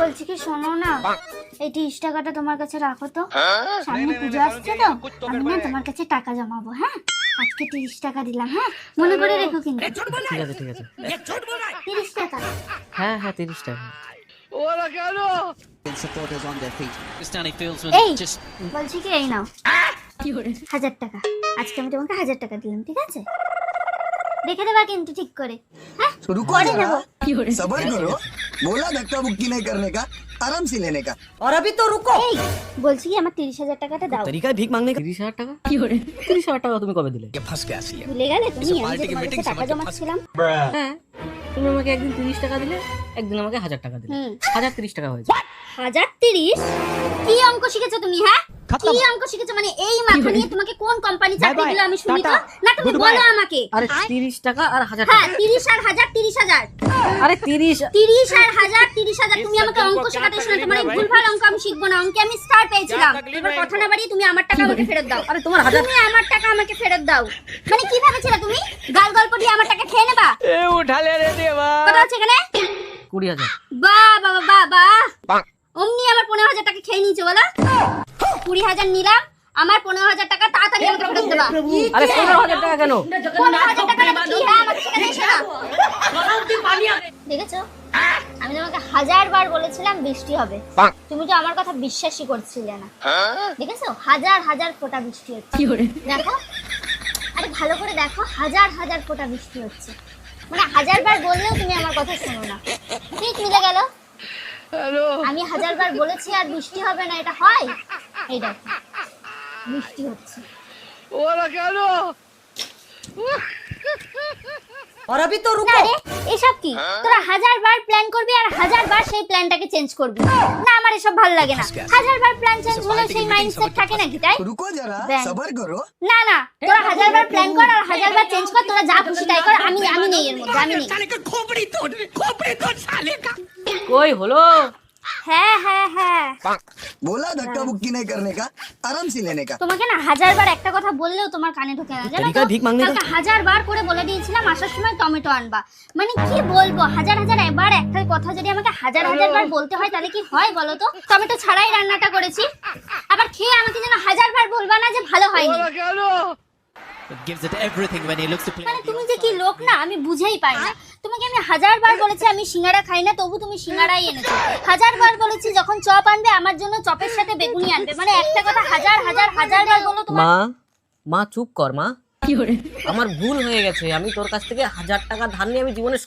বলছি কি শোনো না, এই 30 টাকাটা তোমার কাছে রাখো তো, সামনে পুজো আসছে তো আমি না তোমার কাছে টাকা জমাবো। হ্যাঁ আজকে 30 টাকা দিলাম, হ্যাঁ মনে করে রেখো কিন্তু। ঠিক আছে ঠিক আছে। 30 টাকা। হ্যাঁ হ্যাঁ 30 টাকা। এই বলছি কি এই নাও 1000 টাকা, আজকে আমি তোমাকে 1000 টাকা দিলাম, ঠিক আছে? রেখে দেবা কিন্তু ঠিক করে। হ্যাঁ रुको পরে जरा, দেবো। सबर करो। बोला धक्का मुक्की नहीं करने का, आराम से लेने का। और अभी तो रुको। এই বলছি কি আমার 30,000 টাকাটা দাও। তরিকায় ভিক মাংনে 30,000 টাকা? 30,000 টাকা তুমি কবে দিলে? ভুলে গেলে তুমি? আমি যে তোমার কাছে টাকা জমাচ্ছিলাম। হ্যাঁ তুমি আমাকে একদিন 30 টাকা দিলে, একদিন আমাকে 1000 টাকা দিলে। 1030 টাকা হয়েছে। 1030? কি অঙ্ক শিখেছো তুমি? হ্যাঁ কি অঙ্ক শিখেছো? মানে এই মাথা নিয়ে তোমাকে কোন কোম্পানি চাকরি দিল আমি শুনি তো? না তুমি বলো আমাকে। আরে 30 টাকা আর 1000 হ্যাঁ টাকা। 30 আর 1000, 30,000। আরে 30 30 আর 1000, 30,000। তুমি আমাকে অঙ্ক শেখাতে এসো না, তোমার এই ভুলভাল অঙ্ক আমি শিখবো না। অঙ্কে আমি স্টার পেয়েছিলাম। এবার কথা না বাড়িয়ে তুমি আমার টাকা আমাকে ফেরত দাও। আরে তোমার 1000 তুমি আমার টাকা আমাকে ফেরত দাও। মানে কি ভেবেছিলে তুমি গাল গল্প দিয়ে আমার টাকা খেয়ে নেবা? এ উঠালে রে দেবা। কথা হচ্ছে এখানে 20,000। বাহ বাবা বাহ বাহ, অমনি আমার 15,000 টাকা খেয়ে নিয়েছো বলো। 20,000 নিলাম, আমার 15,000 টাকা তাড়াতাড়ি আমাকে ফেরত দেবা। আরে 15,000 টাকা কেন? 15,000 টাকা না কি? হ্যাঁ আমাকে শেখাতে এসো না। দেখেছো আমি তোমাকে 1000 বার বলেছিলাম বৃষ্টি হবে, তুমি তো আমার কথা বিশ্বাসই করছিলে না। দেখেছো হাজার হাজার ফোঁটা বৃষ্টি হচ্ছে। দেখো আরে ভালো করে দেখো, হাজার হাজার ফোঁটা বৃষ্টি হচ্ছে। মানে 1000 বার বললেও তুমি আমার কথা শোনো না। ঠিক মিলে গেল। আমি 1000 বার বলেছি আর বৃষ্টি হবে না, এটা হয়? এই দেখো বৃষ্টি হচ্ছে। और अभी तो না रुको। রে এসব কি? তোরা 1000 বার প্ল্যান করবি আর 1000 বার সেই প্ল্যানটাকে চেঞ্জ করবি। না আমার এসব ভালো লাগে না। 1000 বার প্ল্যান চেঞ্জ হলে সেই মাইন্ডসেট থাকে নাকি তাই? रुको जरा, बैंक। सबर करो। না না তোরা 1000 বার প্ল্যান কর আর 1000 বার চেঞ্জ কর, তোরা যা খুশি তাই কর। আমি নেই এর মধ্যে, আমি নেই। কই হলো? হ্যাঁ হ্যাঁ হ্যাঁ बोला धक्का मुक्की नहीं करने का, आराम से लेने का। তোমাকে না 1000 বার একটা কথা বললেও তোমার কানে ঢোকে না, জানো তো? তরিকায় ভিক মাংনে কালকে 1000 বার করে বলে দিয়েছিলাম আসার সময় টমেটো আনবা। মানে কি বলবো, হাজার হাজার বার একটা কথা যদি আমাকে হাজার হাজার বার বলতে হয় তাহলে কি হয় বলো তো? টমেটো ছাড়াই রান্নাটা করেছি, আবার খেয়ে আমাকে যেন 1000 বার বলবা না যে ভালো হয়নি। It gives it everything when he looks to play. মানে তুমি যে কি লোক না আমি বুঝেই পাই না। তোমাকে আমি 1000 বার বলেছি আমি সিঙ্গাড়া খাই না, তবু তুমি সিঙ্গাড়াই এনেছো। 1000 বার বলেছি যখন চপ আনবে আমার জন্য চপের সাথে বেগুনি আনবে। মানে একটা কথা হাজার হাজার হাজার বার বলো তোমার। মা মা চুপ কর মা। আমার ভুল হয়ে গেছে, আমি তোর কাছ থেকে 1000 টাকা ধার নিয়ে আমি জীবনে সব